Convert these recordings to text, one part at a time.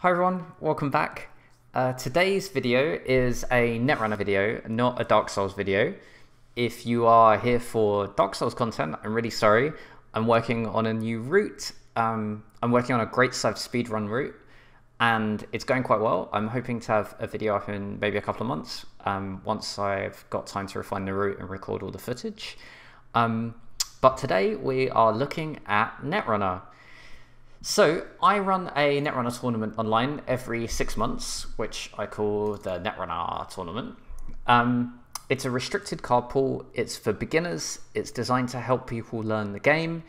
Hi everyone, welcome back. Today's video is a Netrunner video, not a Dark Souls video. If you are here for Dark Souls content, I'm really sorry. I'm working on a new route. I'm working on a great speedrun route, and it's going quite well. I'm hoping to have a video up in maybe a couple of months, once I've got time to refine the route and record all the footage. But today we are looking at Netrunner. So I run a Netrunner tournament online every 6 months, which I call the Netrunner tournament. It's a restricted card pool. It's for beginners. It's designed to help people learn the game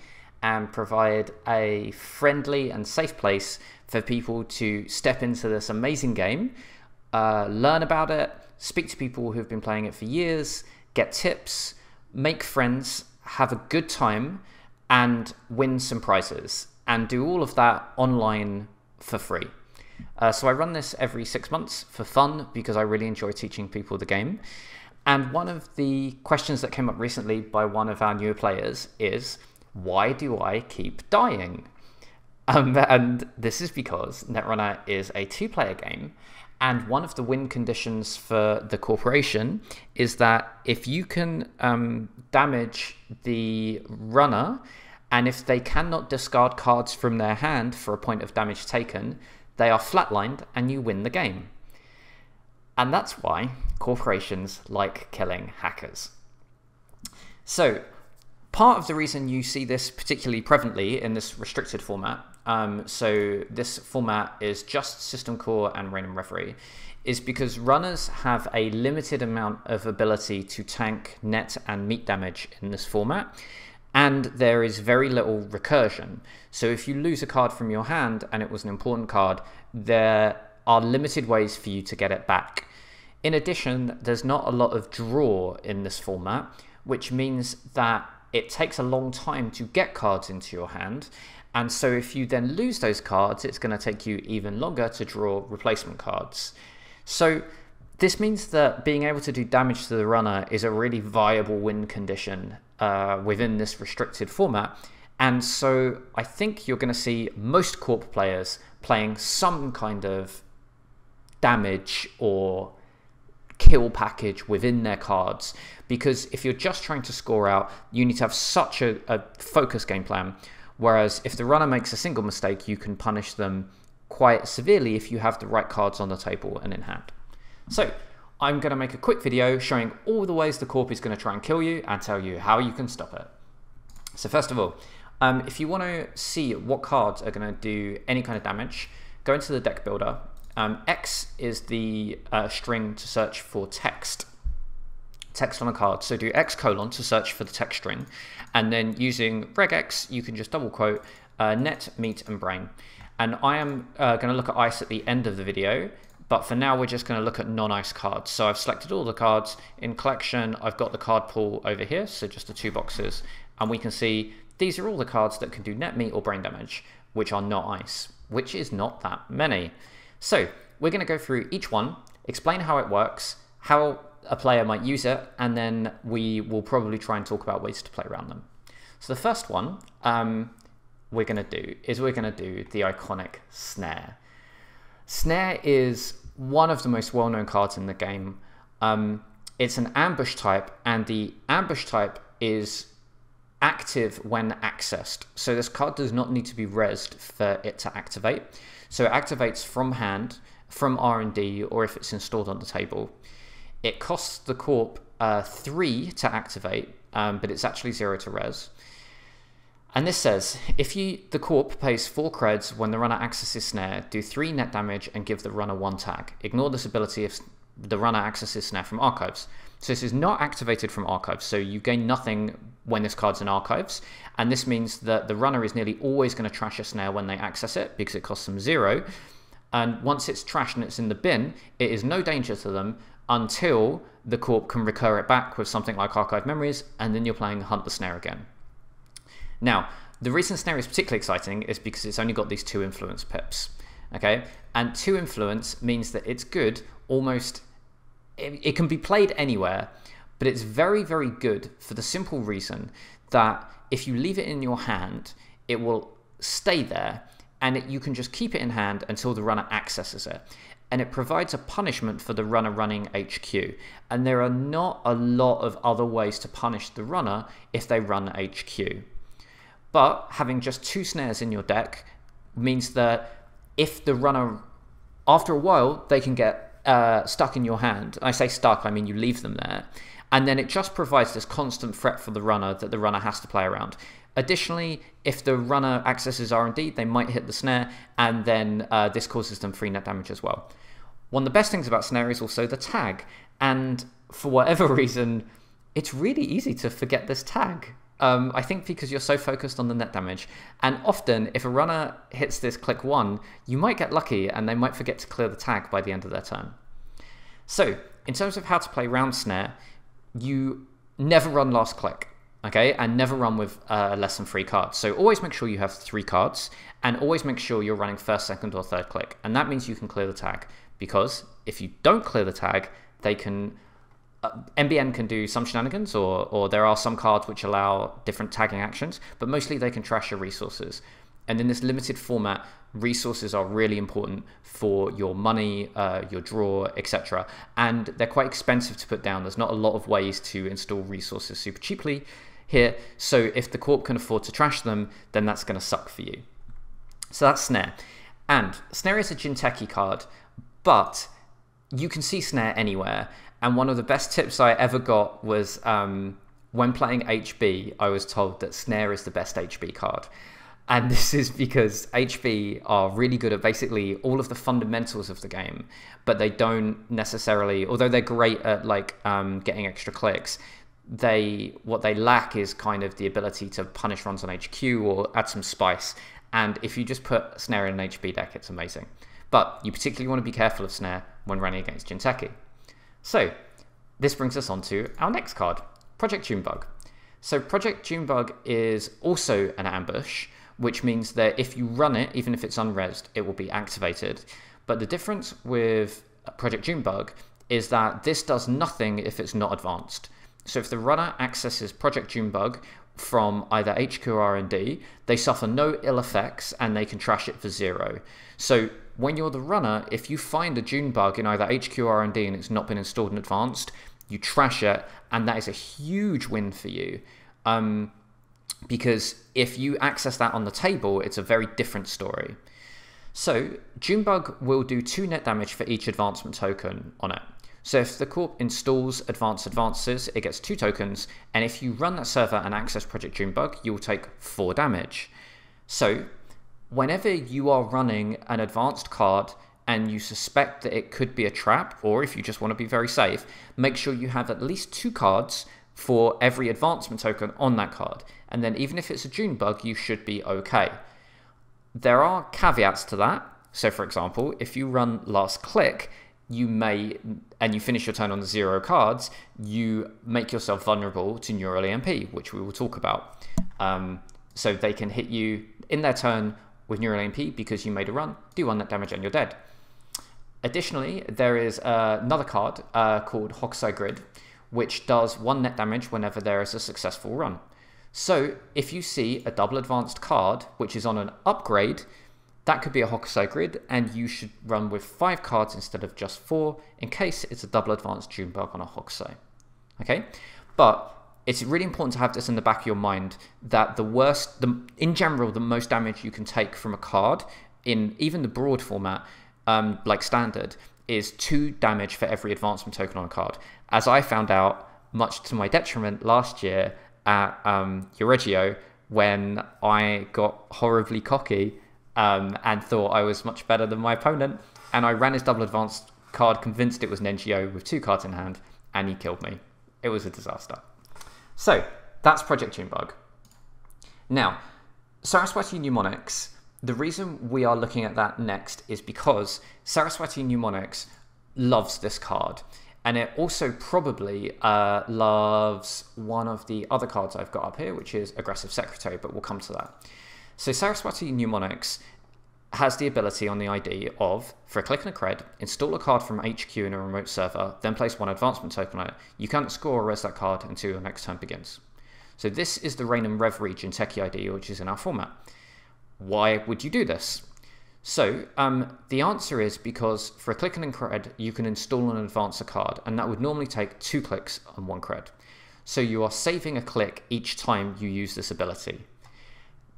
and provide a friendly and safe place for people to step into this amazing game, learn about it, speak to people who've been playing it for years, get tips, make friends, have a good time, and win some prizes. And do all of that online for free. So I run this every 6 months for fun because I really enjoy teaching people the game. And one of the questions that came up recently by one of our newer players is, why do I keep dying? And this is because Netrunner is a 2-player game, and one of the win conditions for the corporation is that if you can damage the runner, and if they cannot discard cards from their hand for a point of damage taken, they are flatlined and you win the game. And that's why corporations like killing hackers. So part of the reason you see this particularly prevalently in this restricted format, so this format is just System Core and Random Referee, is because runners have a limited amount of ability to tank, net and meat damage in this format. And there is very little recursion. So if you lose a card from your hand and it was an important card, there are limited ways for you to get it back. In addition, there's not a lot of draw in this format, which means that it takes a long time to get cards into your hand. And so if you then lose those cards, it's going to take you even longer to draw replacement cards. So this means that being able to do damage to the runner is a really viable win condition within this restricted format. And so I think you're going to see most Corp players playing some kind of damage or kill package within their cards, because if you're just trying to score out, you need to have such a focused game plan, whereas if the runner makes a single mistake, you can punish them quite severely if you have the right cards on the table and in hand. So I'm going to make a quick video showing all the ways the Corp is going to try and kill you and tell you how you can stop it. So first of all, if you want to see what cards are going to do any kind of damage, go into the deck builder. X is the string to search for text on a card. So do X : to search for the text string. And then using regex, you can just double quote net, meat, and brain. And I am going to look at ice at the end of the video. But for now, we're just going to look at non-ice cards. So I've selected all the cards. In collection, I've got the card pool over here, so just the 2 boxes. And we can see these are all the cards that can do net, meat, or brain damage, which are not ice, which is not that many. So we're going to go through each one, explain how it works, how a player might use it, and then we will probably try and talk about ways to play around them. So the first one we're going to do the iconic snare. Snare is one of the most well-known cards in the game. It's an ambush type, and the ambush type is active when accessed. So this card does not need to be rezzed for it to activate. So it activates from hand, from R&D, or if it's installed on the table. It costs the Corp 3 to activate, but it's actually 0 to res. And this says, if the Corp pays 4 creds when the runner accesses snare, do 3 net damage and give the runner 1 tag. Ignore this ability if the runner accesses snare from archives. So this is not activated from archives, so you gain nothing when this card's in archives. And this means that the runner is nearly always going to trash a snare when they access it, because it costs them 0. And once it's trashed and it's in the bin, it is no danger to them until the Corp can recur it back with something like Archive Memories, and then you're playing Hunt the Snare again. Now, the reason snare is particularly exciting is because it's only got these 2 influence pips, okay? And 2 influence means that it's good almost, it can be played anywhere, but it's very, very good for the simple reason that if you leave it in your hand, it will stay there and you can just keep it in hand until the runner accesses it. And it provides a punishment for the runner running HQ. And there are not a lot of other ways to punish the runner if they run HQ. But having just 2 snares in your deck means that if the runner, after a while, they can get stuck in your hand. I say stuck, I mean you leave them there. And then it just provides this constant threat for the runner that the runner has to play around. Additionally, if the runner accesses R&D, they might hit the snare, and then this causes them 3 net damage as well. One of the best things about snare is also the tag, and for whatever reason, it's really easy to forget this tag. I think because you're so focused on the net damage, and often if a runner hits this click 1, you might get lucky and they might forget to clear the tag by the end of their turn. So, in terms of how to play round snare, you never run last click. Okay, and never run with less than 3 cards. So always make sure you have 3 cards, and always make sure you're running first, second, or third click. And that means you can clear the tag, because if you don't clear the tag, they can NBN can do some shenanigans, or there are some cards which allow different tagging actions, but mostly they can trash your resources. And in this limited format, resources are really important for your money, your draw, etc. And they're quite expensive to put down. There's not a lot of ways to install resources super cheaply here, so if the Corp can afford to trash them, then that's going to suck for you. So that's Snare. And Snare is a Jinteki card, but you can see Snare anywhere. And one of the best tips I ever got was when playing HB, I was told that Snare is the best HB card. And this is because HB are really good at basically all of the fundamentals of the game, but they don't necessarily, although they're great at like getting extra clicks, what they lack is kind of the ability to punish runs on HQ or add some spice. And if you just put Snare in an HB deck, it's amazing. But you particularly want to be careful of Snare when running against Jinteki. So this brings us on to our next card, Project Junebug. So Project Junebug is also an ambush, which means that if you run it, even if it's unresed, it will be activated. But the difference with Project Junebug is that this does nothing if it's not advanced. So if the runner accesses Project Junebug from either HQ or R&D, they suffer no ill effects and they can trash it for 0. So when you're the runner, if you find a Junebug in either HQ or R&D and it's not been installed in advanced, you trash it, and that is a huge win for you. Because if you access that on the table, it's a very different story. So Junebug will do 2 net damage for each advancement token on it. So if the Corp installs advances, it gets 2 tokens, and if you run that server and access Project Junebug, you'll take 4 damage. So whenever you are running an advanced card and you suspect that it could be a trap, or if you just want to be very safe, make sure you have at least 2 cards for every advancement token on that card. And then even if it's a Junebug, you should be okay. There are caveats to that. So for example, if you run last click, you may, and you finish your turn on the 0 cards, you make yourself vulnerable to Neural EMP, which we will talk about. So they can hit you in their turn with Neural EMP because you made a run, do 1 net damage, and you're dead. Additionally, there is another card called Hokusai Grid, which does 1 net damage whenever there is a successful run. So if you see a double advanced card, which is on an upgrade, that could be a Hokusai Grid, and you should run with 5 cards instead of just 4, in case it's a double advanced Junebug on a Hokusai. Okay? But it's really important to have this in the back of your mind, that in general, the most damage you can take from a card, in even the broad format, like standard, is 2 damage for every advancement token on a card. As I found out, much to my detriment last year at Euregio, when I got horribly cocky and thought I was much better than my opponent, and I ran his double advanced card, convinced it was an NGO with 2 cards in hand, and he killed me. It was a disaster. So that's Project Junebug. Now, Saraswati Mnemonics, the reason we are looking at that next is because Saraswati Mnemonics loves this card, and it also probably loves one of the other cards I've got up here, which is Aggressive Secretary, but we'll come to that. So Saraswati Mnemonics has the ability on the ID of, for a click and a cred, install a card from HQ in a remote server, then place 1 advancement token on it. You can't score or res that card until your next turn begins. So this is the Rain and Reverie Jinteki ID, which is in our format. why would you do this? So the answer is because for a click and cred, you can install and advance a card, and that would normally take 2 clicks and 1 cred. So you are saving a click each time you use this ability.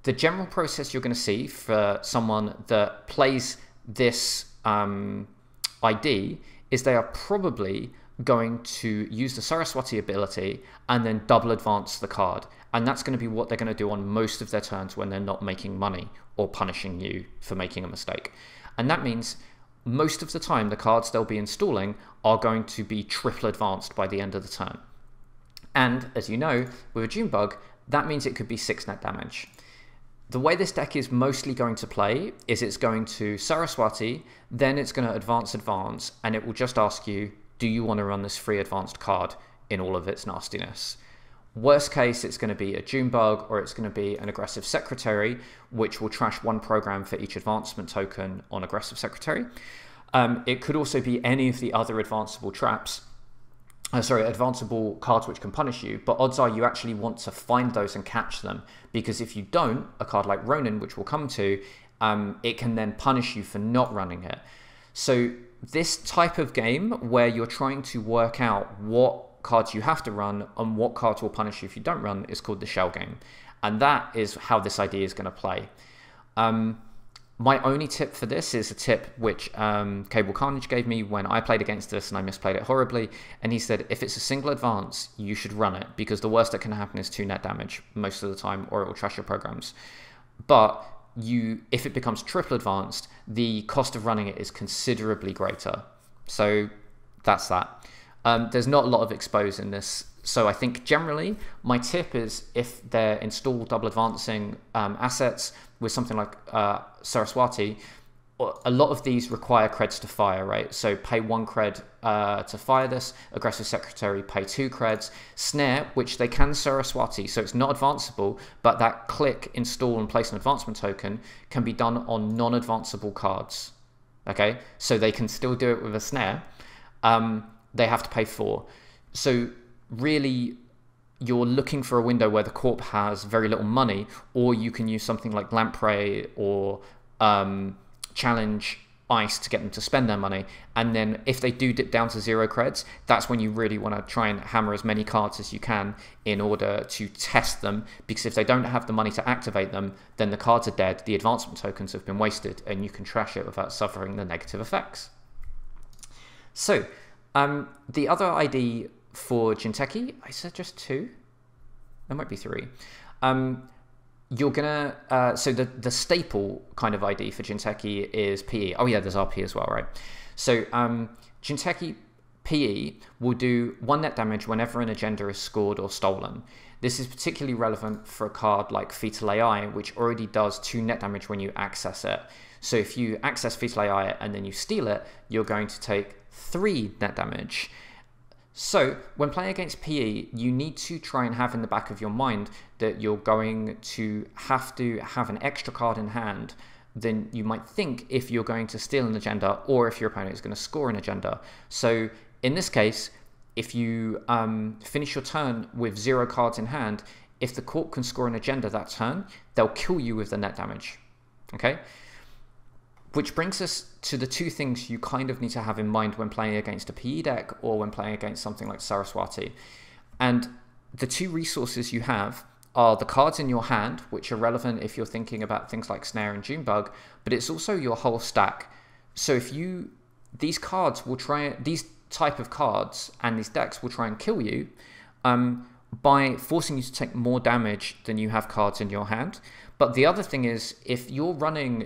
The general process you're going to see for someone that plays this ID is they are probably going to use the Saraswati ability and then double advance the card. And that's going to be what they're going to do on most of their turns when they're not making money or punishing you for making a mistake. And that means most of the time the cards they'll be installing are going to be triple advanced by the end of the turn. And as you know, with a Junebug, that means it could be 6 net damage. The way this deck is mostly going to play is it's going to Saraswati, then it's going to advance, and it will just ask you, do you want to run this free advanced card in all of its nastiness? Worst case, it's going to be a Junebug, or it's going to be an aggressive secretary, which will trash 1 program for each advancement token on aggressive secretary. It could also be any of the other advanceable traps, advanceable cards which can punish you, but odds are you actually want to find those and catch them, because if you don't, a card like Ronin, which we'll come to, it can then punish you for not running it. So this type of game where you're trying to work out what cards you have to run and what cards will punish you if you don't run is called the shell game, and that is how this idea is going to play. My only tip for this is a tip which Cable Carnage gave me when I played against this and I misplayed it horribly, and he said if it's a single advance you should run it, because the worst that can happen is 2 net damage most of the time, or it will trash your programs. But if it becomes triple advanced, the cost of running it is considerably greater. So that's that. There's not a lot of expose in this, so I think generally my tip is if they're installed double advancing assets with something like Saraswati, a lot of these require creds to fire, right? So pay 1 cred to fire this. Aggressive Secretary, pay 2 creds. Snare, which they can Saraswati, so it's not advanceable, but that click, install, and place an advancement token can be done on non-advanceable cards. Okay, so they can still do it with a Snare. They have to pay 4. So really, you're looking for a window where the Corp has very little money, or you can use something like Lamprey or Challenge Ice to get them to spend their money. And then if they do dip down to 0 creds, that's when you really want to try and hammer as many cards as you can in order to test them, because if they don't have the money to activate them, then the cards are dead, the advancement tokens have been wasted, and you can trash it without suffering the negative effects. So the other ID for Jinteki, I said just 2. There might be 3. You're gonna so the staple kind of ID for Jinteki is PE. Oh yeah, there's RP as well, right? So Jinteki PE will do 1 net damage whenever an agenda is scored or stolen. This is particularly relevant for a card like Fetal AI, which already does 2 net damage when you access it. So if you access Fetal AI and then you steal it, you're going to take 3 net damage. So when playing against PE, you need to try and have in the back of your mind that you're going to have an extra card in hand than you might think if you're going to steal an agenda, or if your opponent is going to score an agenda. So in this case, if you finish your turn with 0 cards in hand, if the Corp can score an agenda that turn, they'll kill you with the net damage. Okay? Which brings us to the 2 things you kind of need to have in mind when playing against a PE deck or when playing against something like Saraswati. And the 2 resources you have are the cards in your hand, which are relevant if you're thinking about things like Snare and Junebug, but it's also your whole stack. So if these cards will these type of cards and these decks will try and kill you by forcing you to take more damage than you have cards in your hand. But the other thing is, if you're running,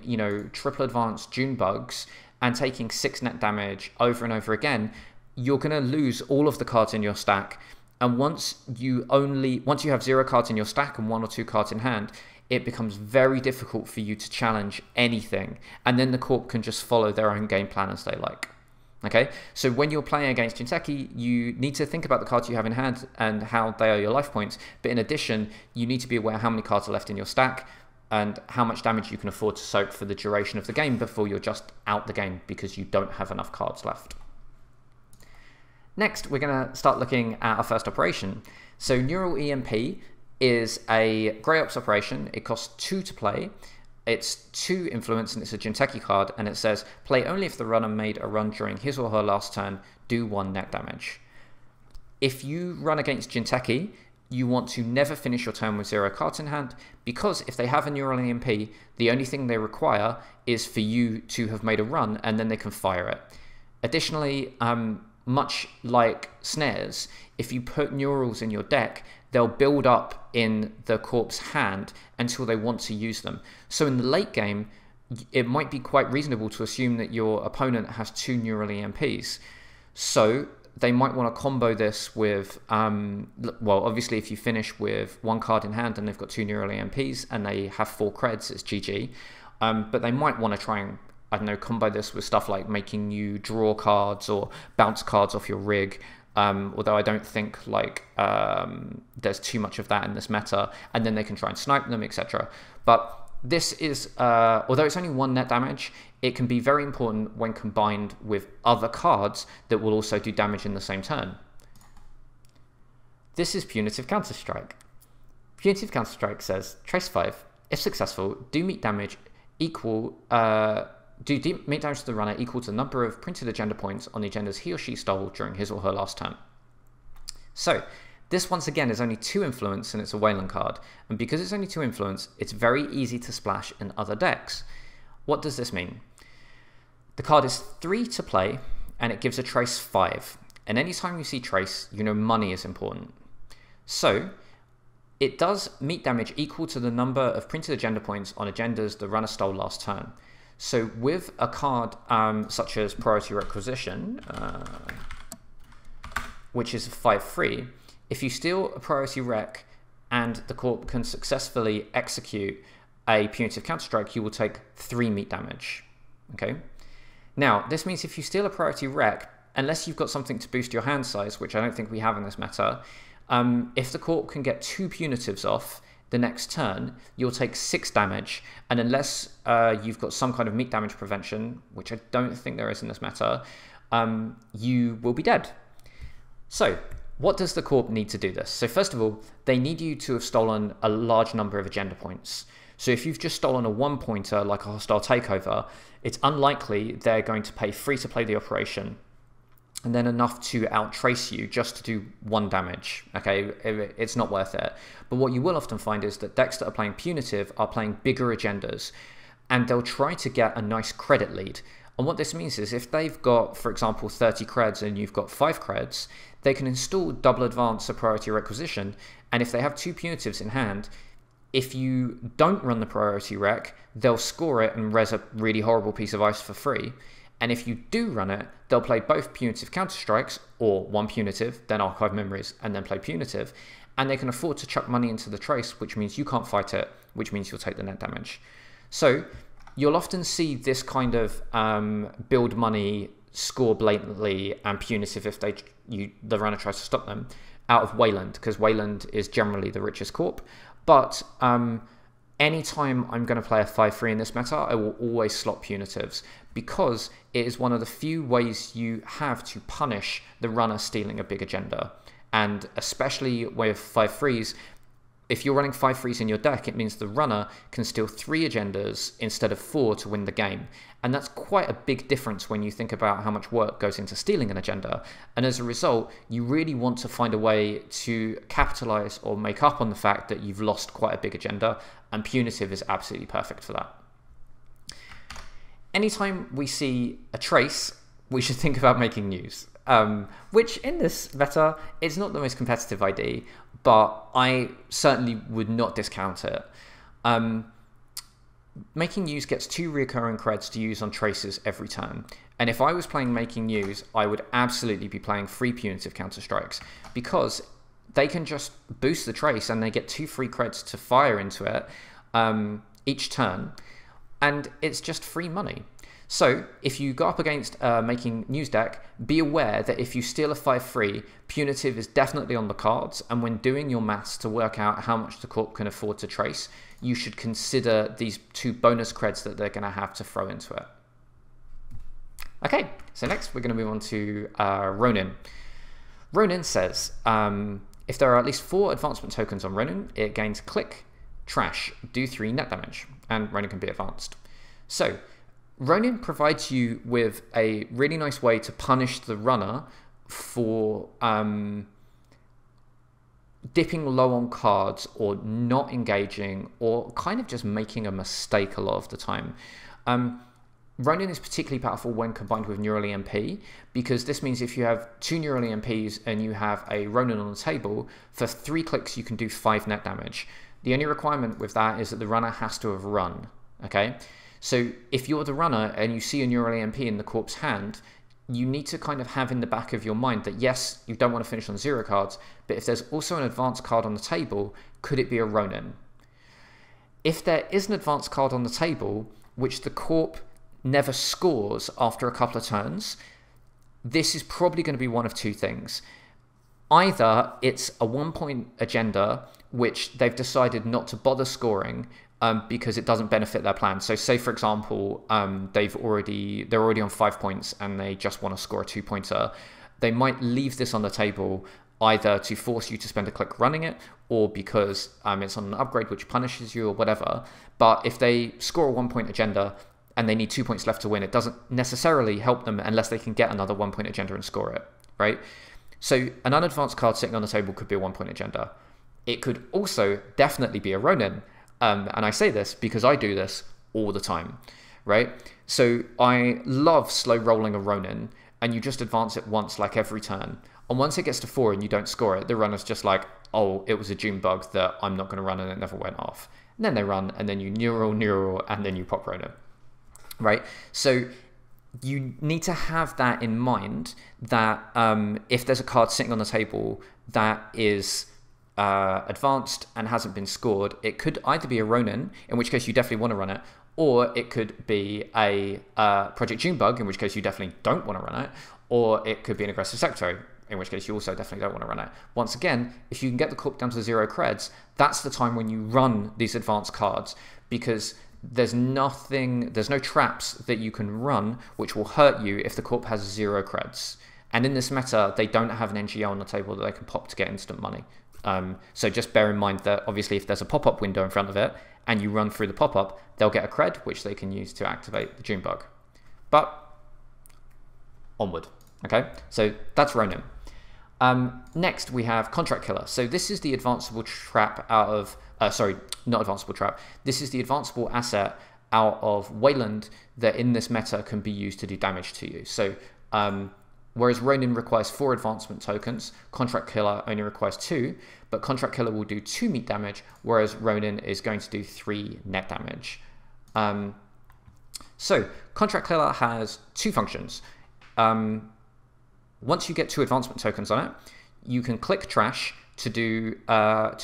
triple advanced Junebugs and taking 6 net damage over and over again, you're going to lose all of the cards in your stack. And once you have 0 cards in your stack and 1 or 2 cards in hand, it becomes very difficult for you to challenge anything. And then the Corp can just follow their own game plan as they like. Okay, so when you're playing against Jinteki, you need to think about the cards you have in hand and how they are your life points. But in addition, you need to be aware how many cards are left in your stack and how much damage you can afford to soak for the duration of the game before you're just out the game because you don't have enough cards left. Next, we're going to start looking at our first operation. So Neural EMP is a Grey Ops operation. It costs 2 to play. It's 2 influence and it's a Jinteki card, and it says play only if the runner made a run during his or her last turn, do 1 net damage. If you run against Jinteki, you want to never finish your turn with 0 cards in hand, because if they have a neural EMP, the only thing they require is for you to have made a run and then they can fire it. Additionally, much like snares, if you put neurals in your deck, they'll build up in the Corp's hand until they want to use them. So in the late game, it might be quite reasonable to assume that your opponent has 2 neural EMPs. So they might want to combo this with, well, obviously if you finish with 1 card in hand and they've got 2 neural EMPs and they have 4 creds, it's GG. But they might want to try and, I don't know, combo this with stuff like making you draw cards or bounce cards off your rig. Although I don't think like there's too much of that in this meta, and then they can try and snipe them, etc. But this is, although it's only 1 net damage, it can be very important when combined with other cards that will also do damage in the same turn. This is Punitive Counter-Strike. Punitive Counter-Strike says, Trace 5, if successful, do meat damage equal, meat damage to the runner equal to the number of printed agenda points on the agendas he or she stole during his or her last turn. So, this once again is only 2 influence and it's a Wayland card, and because it's only 2 influence, it's very easy to splash in other decks. What does this mean? The card is 3 to play, and it gives a trace 5, and anytime you see trace, you know money is important. So, it does meat damage equal to the number of printed agenda points on agendas the runner stole last turn. So with a card such as Priority Requisition, which is a 5/3, if you steal a Priority Rec and the Corp can successfully execute a Punitive Counter-Strike, you will take 3 meat damage. Okay. Now, this means if you steal a Priority Rec, unless you've got something to boost your hand size, which I don't think we have in this meta, if the Corp can get 2 punitives off the next turn, you'll take 6 damage, and unless you've got some kind of meat damage prevention, which I don't think there is in this meta, you will be dead. So, what does the Corp need to do this? So first of all, they need you to have stolen a large number of agenda points. So if you've just stolen a 1-pointer like a hostile takeover, it's unlikely they're going to pay free to play the operation and then enough to outtrace you just to do 1 damage. Okay, it's not worth it. But what you will often find is that decks that are playing punitive are playing bigger agendas, and they'll try to get a nice credit lead. And what this means is if they've got, for example, 30 creds and you've got 5 creds, they can install double advance a Priority Requisition, and if they have 2 punitives in hand, if you don't run the Priority Rec, they'll score it and res a really horrible piece of ice for free. And if you do run it, they'll play both Punitive Counter-Strikes, or 1 punitive, then Archive Memories, and then play punitive, and they can afford to chuck money into the trace, which means you can't fight it, which means you'll take the net damage. So you'll often see this kind of build money, score blatantly, and punitive if the runner tries to stop them, out of Wayland, because Wayland is generally the richest Corp. But anytime I'm going to play a 5/3 in this meta, I will always slot punitives, because it is one of the few ways you have to punish the runner stealing a big agenda. And especially with 5/3s, if you're running 5/3s in your deck, it means the runner can steal 3 agendas instead of 4 to win the game. And that's quite a big difference when you think about how much work goes into stealing an agenda. And as a result, you really want to find a way to capitalize or make up on the fact that you've lost quite a big agenda, and punitive is absolutely perfect for that. Anytime we see a trace, we should think about making news. Which in this meta, it's not the most competitive ID, but I certainly would not discount it. Making news gets 2 recurring creds to use on traces every turn. And if I was playing Making News, I would absolutely be playing 3 Punitive Counter-Strikes, because they can just boost the trace and they get 2 free creds to fire into it each turn, and it's just free money. So if you go up against a Making News deck, be aware that if you steal a 5/3, punitive is definitely on the cards, and when doing your maths to work out how much the Corp can afford to trace, you should consider these 2 bonus creds that they're going to have to throw into it. Okay, so next we're going to move on to Ronin. Ronin says, if there are at least 4 advancement tokens on Ronin, it gains click, trash, do 3 net damage, and Ronin can be advanced. So Ronin provides you with a really nice way to punish the runner for dipping low on cards or not engaging or kind of just making a mistake a lot of the time. Ronin is particularly powerful when combined with Neural EMP, because this means if you have 2 Neural EMPs and you have a Ronin on the table, for 3 clicks you can do 5 net damage. The only requirement with that is that the runner has to have run, okay? So if you're the runner and you see a Neural EMP in the Corp's hand, you need to kind of have in the back of your mind that yes, you don't want to finish on 0 cards, but if there's also an advanced card on the table, could it be a Ronin? If there is an advanced card on the table, which the Corp never scores after a couple of turns, this is probably going to be one of 2 things. Either it's a 1-point agenda, which they've decided not to bother scoring because it doesn't benefit their plan. So say, for example, they're already on 5 points and they just want to score a 2-pointer. They might leave this on the table either to force you to spend a click running it, or because it's on an upgrade which punishes you or whatever. But if they score a 1-point agenda and they need 2 points left to win, it doesn't necessarily help them unless they can get another 1-point agenda and score it, right? So an unadvanced card sitting on the table could be a 1-point agenda. It could also definitely be a Ronin. And I say this because I do this all the time, right? So I love slow rolling a Ronin, and you just advance it once like every turn. And once it gets to 4 and you don't score it, the runner's just like, oh, it was a June bug that I'm not going to run and it never went off. And then they run, and then you neural, and then you pop Ronin. Right, so you need to have that in mind, that if there's a card sitting on the table that is advanced and hasn't been scored, it could either be a Ronin, in which case you definitely want to run it, or it could be a Project Junebug, in which case you definitely don't want to run it, or it could be an Aggressive Secretary, in which case you also definitely don't want to run it. Once again, if you can get the Corp down to 0 creds, that's the time when you run these advanced cards, because there's no traps that you can run which will hurt you if the Corp has 0 creds. And in this meta, they don't have an NGL on the table that they can pop to get instant money. So just bear in mind that obviously if there's a pop-up window in front of it and you run through the pop-up, they'll get a cred which they can use to activate the Junebug. But onward, okay? So that's Ronin. Next we have Contract Killer. So this is the advanceable trap out of, sorry, not advanceable trap. This is the advanceable asset out of Wayland that in this meta can be used to do damage to you. So whereas Ronin requires 4 advancement tokens, Contract Killer only requires 2, but Contract Killer will do 2 meat damage, whereas Ronin is going to do 3 net damage. So Contract Killer has 2 functions. Once you get 2 advancement tokens on it, you can click trash to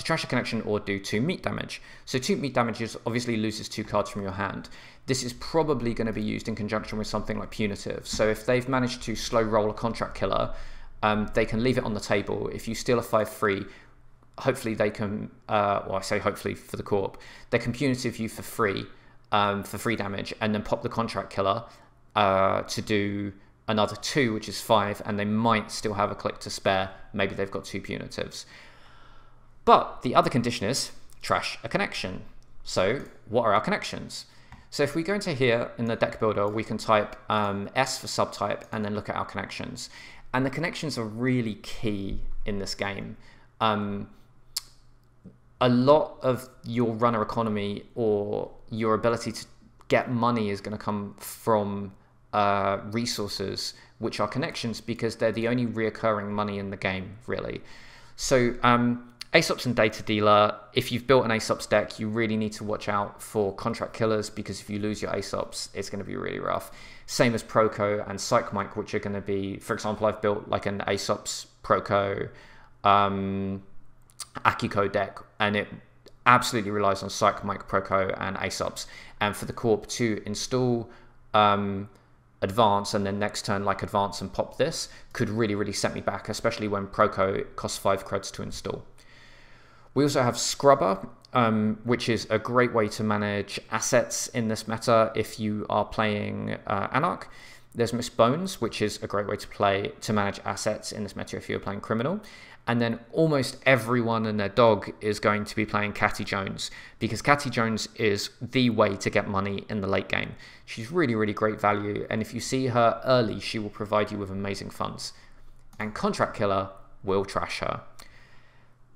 trash a connection or do 2 meat damage. So 2 meat damage obviously loses 2 cards from your hand. This is probably going to be used in conjunction with something like Punitive. So if they've managed to slow roll a Contract Killer, they can leave it on the table. If you steal a 5/3, hopefully they can, well, I say hopefully for the Corp, they can Punitive you for free damage, and then pop the Contract Killer to do another 2, which is 5, and they might still have a click to spare. Maybe they've got 2 punitives. But the other condition is trash a connection. So what are our connections? So if we go into here in the deck builder, we can type S for subtype and then look at our connections. And the connections are really key in this game. A lot of your runner economy or your ability to get money is going to come from resources, which are connections, because they're the only reoccurring money in the game, really. So Aesop's and Data Dealer, if you've built an Aesop's deck, you really need to watch out for Contract Killers, because if you lose your Aesop's, it's going to be really rough. Same as Proco and Psych Mike, which are going to be, for example, I've built like an Aesop's Proco Akiko deck, and it absolutely relies on Psych Mike, Proco, and Aesop's. And for the Corp to install advance and then next turn like advance and pop this could really set me back, especially when Proco costs 5 creds to install. We also have Scrubber, which is a great way to manage assets in this meta if you are playing Anarch. There's Miss Bones, which is a great way to manage assets in this meta if you're playing criminal. And then almost everyone and their dog is going to be playing Catty Jones, because Catty Jones is the way to get money in the late game. She's really, really great value, and if you see her early, she will provide you with amazing funds. And Contract Killer will trash her.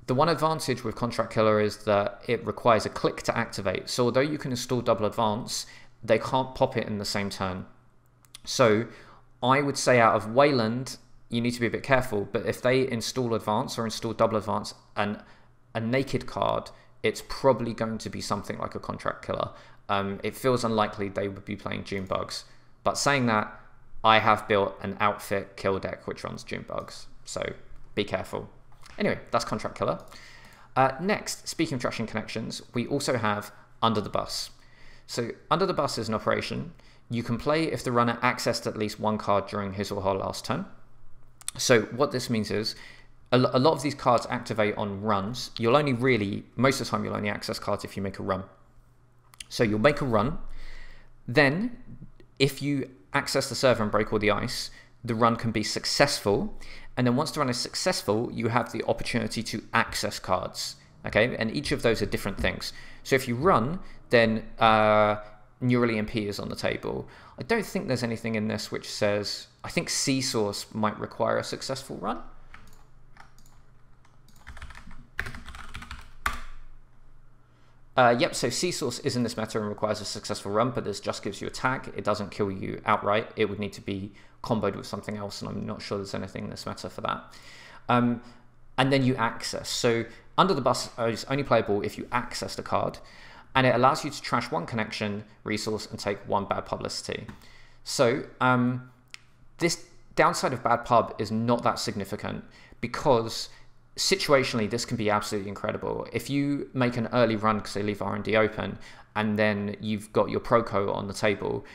The one advantage with Contract Killer is that it requires a click to activate. So although you can install double advance, they can't pop it in the same turn. So I would say out of Wayland, you need to be a bit careful, but if they install advance or install double advance and a naked card, it's probably going to be something like a Contract Killer. It feels unlikely they would be playing June Bugs. But saying that, I have built an outfit kill deck which runs June Bugs, so be careful. Anyway, that's Contract Killer. Next, speaking of trashing connections, we also have Under the Bus. So Under the Bus is an operation. You can play if the runner accessed at least one card during his or her last turn. So what this means is a lot of these cards activate on runs. You'll only really, most of the time, you'll only access cards if you make a run. So you'll make a run. Then if you access the server and break all the ice, the run can be successful. And then once the run is successful, you have the opportunity to access cards. Okay, and each of those are different things. So if you run, then Neural EMP is on the table. I don't think there's anything in this which says, I think C-Source might require a successful run. Yep, so C-Source is in this meta and requires a successful run, but this just gives you attack. It doesn't kill you outright. It would need to be comboed with something else, and I'm not sure there's anything in this meta for that. And then you access. So Under the Bus is only playable if you access the card, and it allows you to trash one connection resource and take one bad publicity. So this downside of bad pub is not that significant, because situationally this can be absolutely incredible. If you make an early run because they leave R&D open, and then you've got your Proco on the table,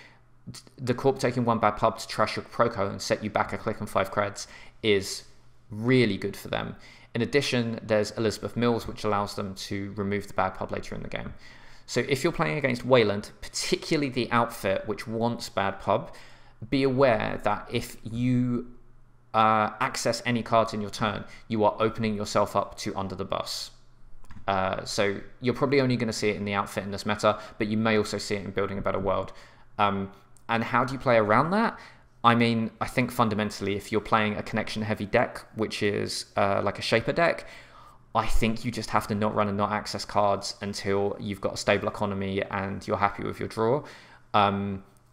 the Corp taking one bad pub to trash your Proco and set you back a click and 5 creds is really good for them. In addition, there's Elizabeth Mills, which allows them to remove the bad pub later in the game. So if you're playing against Wayland, particularly the outfit which wants bad pub, be aware that if you access any cards in your turn, you are opening yourself up to Under the Bus. So you're probably only going to see it in the outfit in this meta, but you may also see it in Building a Better World. And how do you play around that? I mean, I think fundamentally, if you're playing a connection-heavy deck, which is like a Shaper deck, I think you just have to not run and not access cards until you've got a stable economy and you're happy with your draw.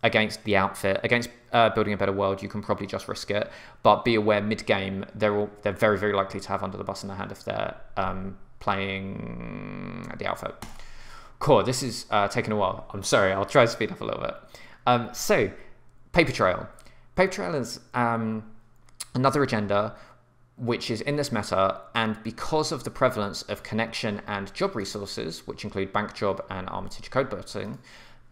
Against the outfit, against Building a Better World, you can probably just risk it. But be aware, mid-game, they're very, very likely to have Under the Bus in their hand if they're playing the outfit. Cool, this is taking a while. I'm sorry, I'll try to speed up a little bit. So, Paper Trail. Paper Trail is another agenda which is in this meta, and because of the prevalence of connection and job resources, which include bank job and Armitage code busting,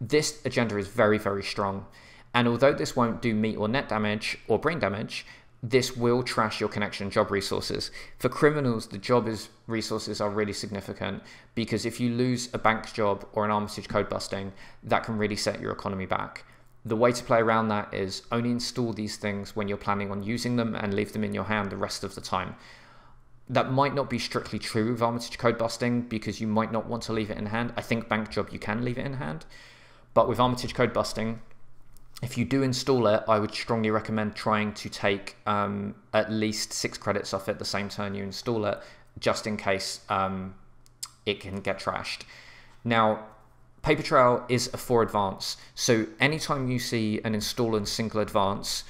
this agenda is very, very strong. And although this won't do meat or net damage or brain damage, this will trash your connection job resources. For criminals, the job resources are really significant, because if you lose a bank job or an Armitage code busting, that can really set your economy back. The way to play around that is only install these things when you're planning on using them and leave them in your hand the rest of the time. That might not be strictly true with Armitage code busting, because you might not want to leave it in hand. I think bank job you can leave it in hand, but with Armitage code busting, if you do install it, I would strongly recommend trying to take at least 6 credits off it the same turn you install it, just in case it can get trashed. Now, Paper Trail is a 4 advance, so anytime you see an install and single advance,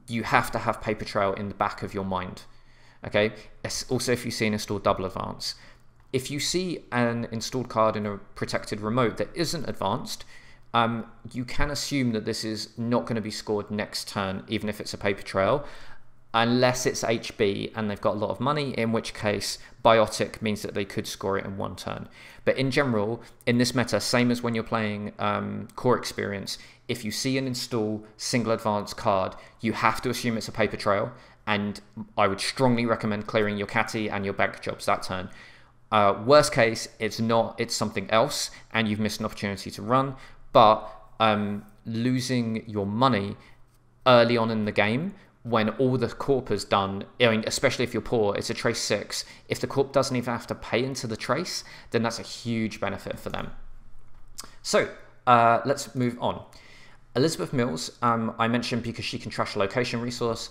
you have to have Paper Trail in the back of your mind. Okay. Also, if you see an installed double advance, if you see an installed card in a protected remote that isn't advanced, you can assume that this is not going to be scored next turn, even if it's a Paper Trail, unless it's HB and they've got a lot of money, in which case Biotic means that they could score it in 1 turn. But in general, in this meta, same as when you're playing Core Experience, if you see an install single advance card, you have to assume it's a Paper Trail, and I would strongly recommend clearing your Catty and your bank jobs that turn. Worst case, it's not, it's something else, and you've missed an opportunity to run, but losing your money early on in the game, when all the Corp is done, I mean, especially if you're poor, it's a trace 6. If the Corp doesn't even have to pay into the trace, then that's a huge benefit for them. So let's move on. Elizabeth Mills, I mentioned because she can trash a location resource.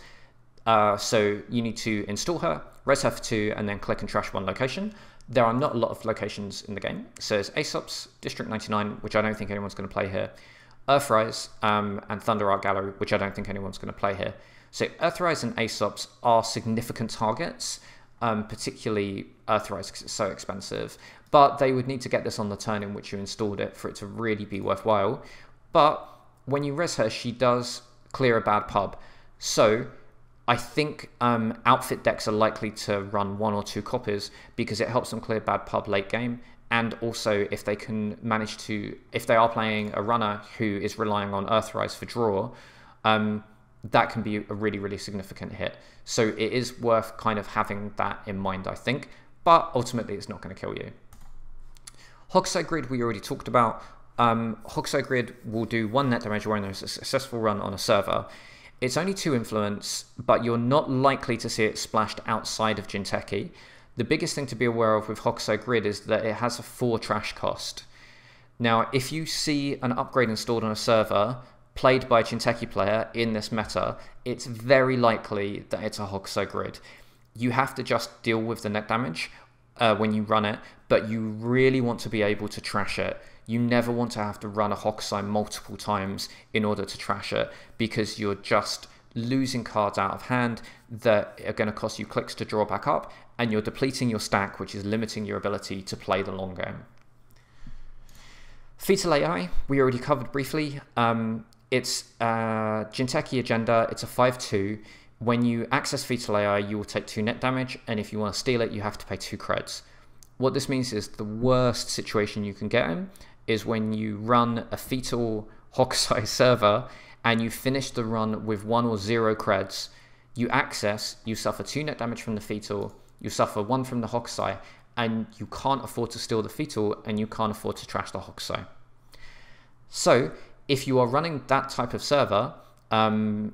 So you need to install her, res her for 2, and then click and trash 1 location. There are not a lot of locations in the game. So there's Aesop's, District 99, which I don't think anyone's going to play here, Earthrise, and Netrunnargh Gallery, which I don't think anyone's going to play here. So Earthrise and Aesop's are significant targets, particularly Earthrise because it's so expensive. But they would need to get this on the turn in which you installed it for it to really be worthwhile. But when you res her, she does clear a bad pub. So I think outfit decks are likely to run 1 or 2 copies because it helps them clear bad pub late game. And also if they can manage to, if they are playing a runner who is relying on Earthrise for draw, that can be a really, really significant hit. So it is worth kind of having that in mind, I think. But ultimately, it's not going to kill you. Hogside Grid, we already talked about. Hogside Grid will do 1 net damage when there's a successful run on a server. It's only 2 influence, but you're not likely to see it splashed outside of Jinteki. The biggest thing to be aware of with Hogside Grid is that it has a 4 trash cost. Now, if you see an upgrade installed on a server played by a Jinteki player in this meta, it's very likely that it's a Hogside Grid. You have to just deal with the net damage when you run it, but you really want to be able to trash it. You never want to have to run a Hogside multiple times in order to trash it, because you're just losing cards out of hand that are going to cost you clicks to draw back up, and you're depleting your stack, which is limiting your ability to play the long game. Fetal AI, we already covered briefly. It's Jinteki agenda, it's a 5/2. When you access Fetal AI, you will take 2 net damage, and if you want to steal it, you have to pay 2 creds. What this means is the worst situation you can get in is when you run a Fetal Hogside server and you finish the run with 1 or 0 creds. You access, you suffer 2 net damage from the Fetal, you suffer 1 from the Hogside, and you can't afford to steal the Fetal, and you can't afford to trash the Hogside. So if you are running that type of server, and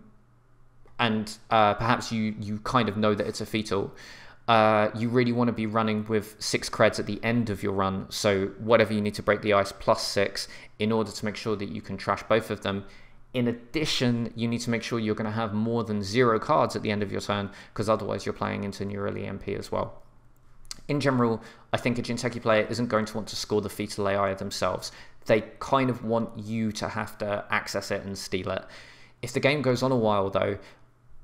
perhaps you kind of know that it's a Fetal, you really want to be running with 6 creds at the end of your run. So whatever you need to break the ice plus 6 in order to make sure that you can trash both of them. In addition, you need to make sure you're going to have more than 0 cards at the end of your turn, because otherwise you're playing into your early MP as well. In general, I think a Jinteki player isn't going to want to score the Fetal AI themselves. They kind of want you to have to access it and steal it. If the game goes on a while though,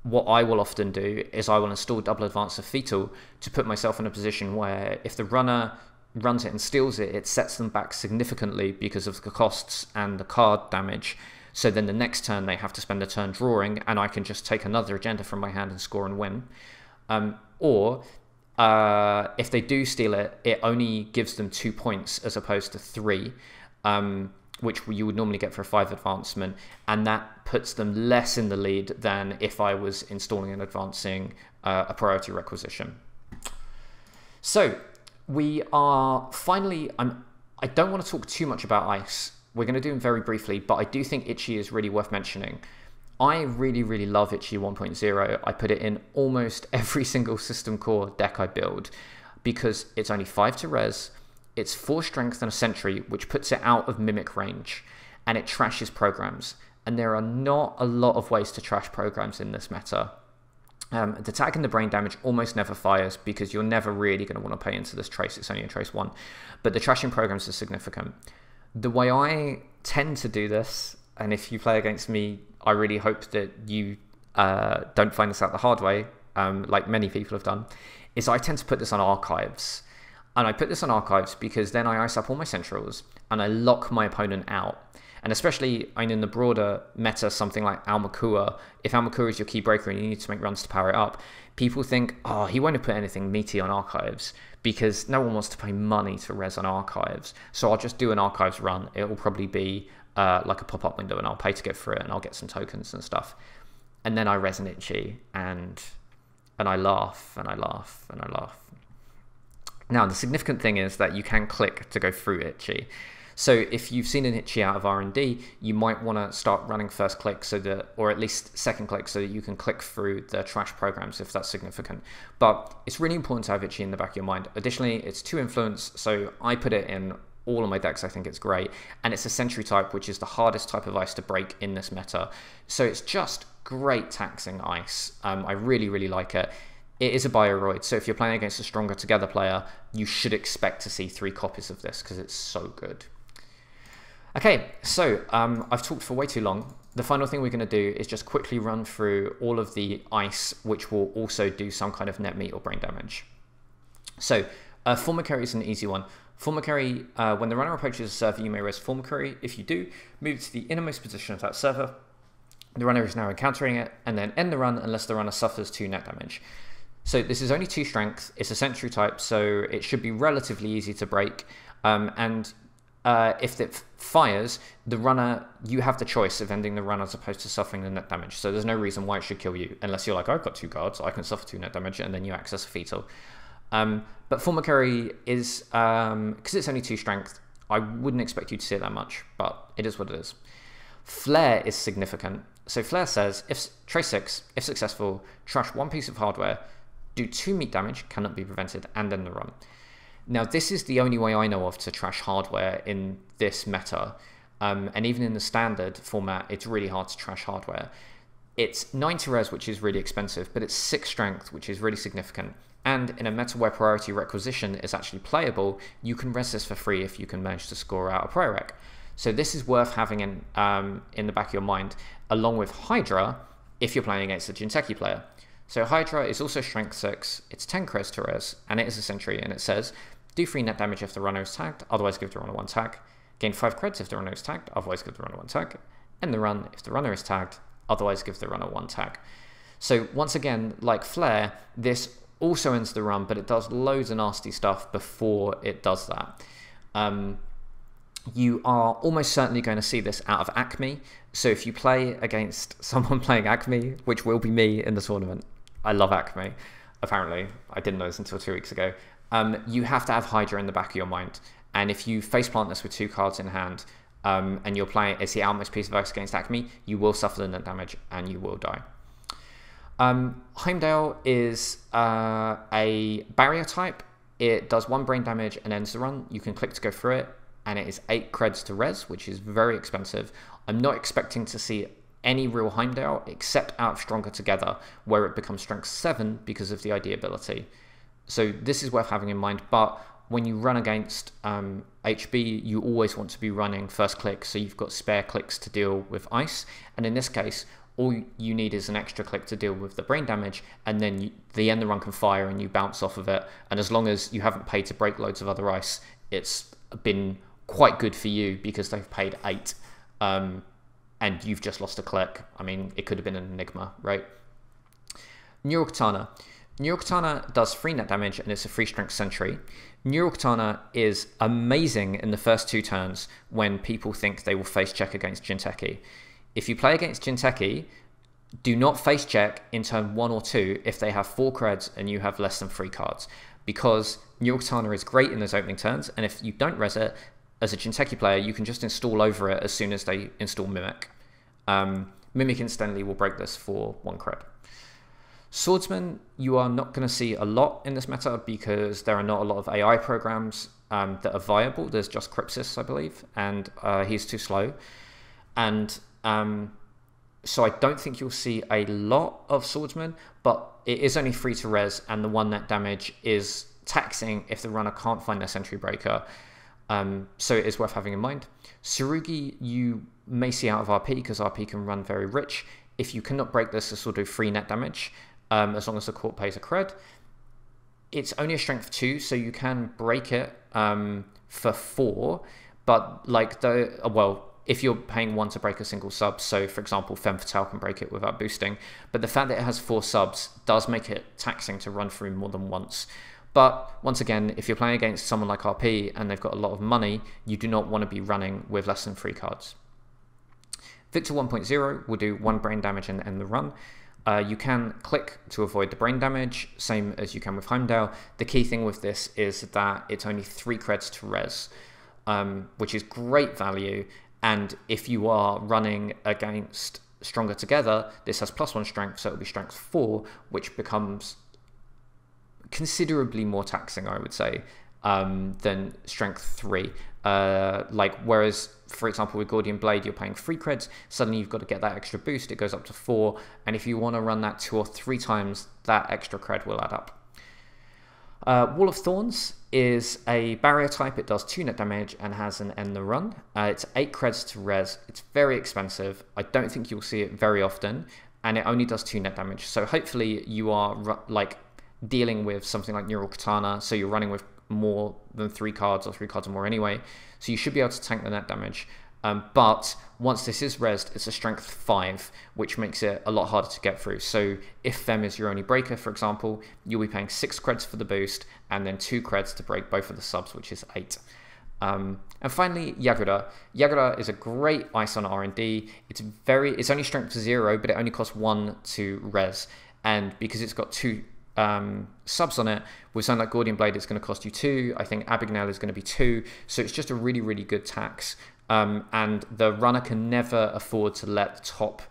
what I will often do is I will install Double Advance of Fetal to put myself in a position where if the runner runs it and steals it, it sets them back significantly because of the costs and the card damage. So then the next turn they have to spend a turn drawing, and I can just take another agenda from my hand and score and win. Or if they do steal it, it only gives them 2 points as opposed to 3. Which you would normally get for a 5 advancement, and that puts them less in the lead than if I was installing and advancing a priority requisition. So we are finally, I don't want to talk too much about ice. We're going to do them very briefly, but I do think Itchy is really worth mentioning. I really, really love Itchy 1.0. I put it in almost every single system core deck I build because it's only 5 to res, it's 4 strength and a sentry, which puts it out of mimic range, and it trashes programs. And there are not a lot of ways to trash programs in this meta. The tag and the brain damage almost never fires because you're never really going to want to pay into this trace. It's only a trace 1. But the trashing programs are significant. The way I tend to do this, and if you play against me, I really hope that you don't find this out the hard way, like many people have done, is I tend to put this on archives. And I put this on archives because then I ice up all my centrals and I lock my opponent out. And especially in the broader meta, something like Almakua, if Almakua is your key breaker and you need to make runs to power it up, people think, oh, he won't have put anything meaty on archives because no one wants to pay money to res on archives. So I'll just do an archives run. It will probably be like a pop-up window and I'll pay to get through it and I'll get some tokens and stuff. And then I res an Itchy and I laugh and I laugh and I laugh. Now, the significant thing is that you can click to go through Itchy. So if you've seen an itchy out of R&D, you might want to start running first click so that, or at least second click, so that you can click through the trash programs if that's significant. But it's really important to have itchy in the back of your mind. Additionally, it's 2 influence, so I put it in all of my decks. I think it's great, and it's a sentry type, which is the hardest type of ice to break in this meta. So it's just great taxing ice. I really like it. It is a bioroid, so if you're playing against a stronger together player, you should expect to see 3 copies of this because it's so good. Okay, so I've talked for way too long. The final thing we're going to do is just quickly run through all of the ice, which will also do some kind of net meat or brain damage. So Formicary is an easy one. Formicary, when the runner approaches a server, you may res Formicary. If you do, move to the innermost position of that server. The runner is now encountering it, and then end the run unless the runner suffers 2 net damage. So this is only 2 strength. It's a sentry type, so it should be relatively easy to break. If it fires, the runner, you have the choice of ending the run as opposed to suffering the net damage. So there's no reason why it should kill you, unless you're like, I've got 2 guards, I can suffer 2 net damage, and then you access a fetal. But Formicary is, because it's only 2 strength, I wouldn't expect you to see it that much, but it is what it is. Flare is significant. So Flare says, if trace 6, if successful, trash 1 piece of hardware, do 2 meat damage, cannot be prevented, and end the run. Now, this is the only way I know of to trash hardware in this meta, and even in the standard format, it's really hard to trash hardware. It's 90 res, which is really expensive, but it's 6 strength, which is really significant. And in a meta where priority requisition is actually playable, you can res this for free if you can manage to score out a priorec. So this is worth having in the back of your mind, along with Hydra, if you're playing against a Jinteki player. So Hydra is also strength 6, it's 10 creds to res, and it is a sentry, and it says, do 3 net damage if the runner is tagged, otherwise give the runner 1 tag. Gain 5 creds if the runner is tagged, otherwise give the runner 1 tag. End the run if the runner is tagged, otherwise give the runner 1 tag. So once again, like Flare, this also ends the run, but it does loads of nasty stuff before it does that. You are almost certainly going to see this out of Acme. So if you play against someone playing Acme, which will be me in the tournament, I love Acme, apparently. I didn't know this until 2 weeks ago. You have to have Hydra in the back of your mind. And if you faceplant this with 2 cards in hand, and you're playing as the outmost piece of ice against Acme, you will suffer the net damage and you will die. Heimdall is a barrier type. It does 1 brain damage and ends the run. You can click to go through it, and it is 8 creds to res, which is very expensive. I'm not expecting to see any real Heimdall except out of Stronger Together, where it becomes strength 7 because of the ID ability. So this is worth having in mind, but when you run against HB, you always want to be running first click, so you've got spare clicks to deal with ice, and in this case, all you need is an extra click to deal with the brain damage, and then the end the run can fire and you bounce off of it, and as long as you haven't paid to break loads of other ice, it's been quite good for you because they've paid 8, and you've just lost a click. I mean, it could have been an Enigma, right? Neural Katana. Neural Katana does 3 net damage and it's a 3 strength sentry. Neural Katana is amazing in the first 2 turns when people think they will face check against Jinteki. If you play against Jinteki, do not face check in turn 1 or 2 if they have 4 creds and you have less than 3 cards, because Neural Katana is great in those opening turns, and if you don't res it, as a Jinteki player, you can just install over it as soon as they install Mimic. Mimic instantly will break this for 1 cred. Swordsman, you are not going to see a lot in this meta because there are not a lot of AI programs that are viable. There's just Crypsis, I believe, and he's too slow. And so I don't think you'll see a lot of Swordsman, but it is only 3 to res, and the 1 net damage is taxing if the runner can't find their sentry breaker. So it is worth having in mind. Tsurugi, you may see out of RP because RP can run very rich. If you cannot break this, this will do 3 net damage, as long as the Corp pays a cred. It's only a strength 2, so you can break it for 4, but like if you're paying 1 to break a single sub, so for example, Femme Fatale can break it without boosting, but the fact that it has 4 subs does make it taxing to run through more than once. But once again, if you're playing against someone like RP and they've got a lot of money, you do not want to be running with less than 3 cards. Victor 1.0 will do 1 brain damage and end the run. You can click to avoid the brain damage, same as you can with Heimdall. The key thing with this is that it's only 3 creds to res. which is great value. And if you are running against Stronger Together, this has +1 strength, so it'll be strength 4, which becomes considerably more taxing, I would say, than strength 3. Whereas, for example, with Gordian Blade, you're paying 3 creds, suddenly you've got to get that extra boost, it goes up to 4, and if you want to run that 2 or 3 times, that extra cred will add up. Wall of Thorns is a barrier type. It does 2 net damage and has an end the run. It's 8 creds to res. It's very expensive. I don't think you'll see it very often, and it only does 2 net damage. So hopefully you are dealing with something like Neural Katana, so you're running with more than 3 cards or 3 cards or more anyway. So you should be able to tank the net damage. But once this is rezzed, it's a strength 5, which makes it a lot harder to get through. So if Fem is your only breaker, for example, you'll be paying 6 creds for the boost and then 2 creds to break both of the subs, which is 8. And finally, Yagura. Yagura is a great ice on R&D. It's only strength 0, but it only costs 1 to res. And because it's got 2 subs on it, with something like Gordian Blade, it's going to cost you 2. I think Abigail is going to be 2. So it's just a really, really good tax. And the runner can never afford to let the top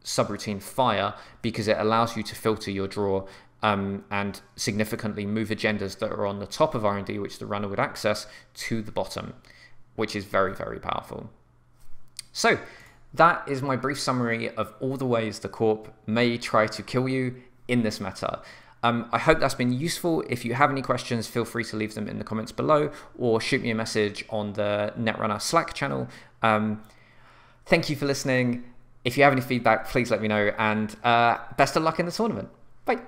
subroutine fire, because it allows you to filter your draw and significantly move agendas that are on the top of R&D, which the runner would access, to the bottom, which is very, very powerful. So that is my brief summary of all the ways the Corp may try to kill you in this meta. I hope that's been useful. If you have any questions, feel free to leave them in the comments below or shoot me a message on the Netrunner Slack channel. Thank you for listening. If you have any feedback, please let me know, and best of luck in the tournament. Bye.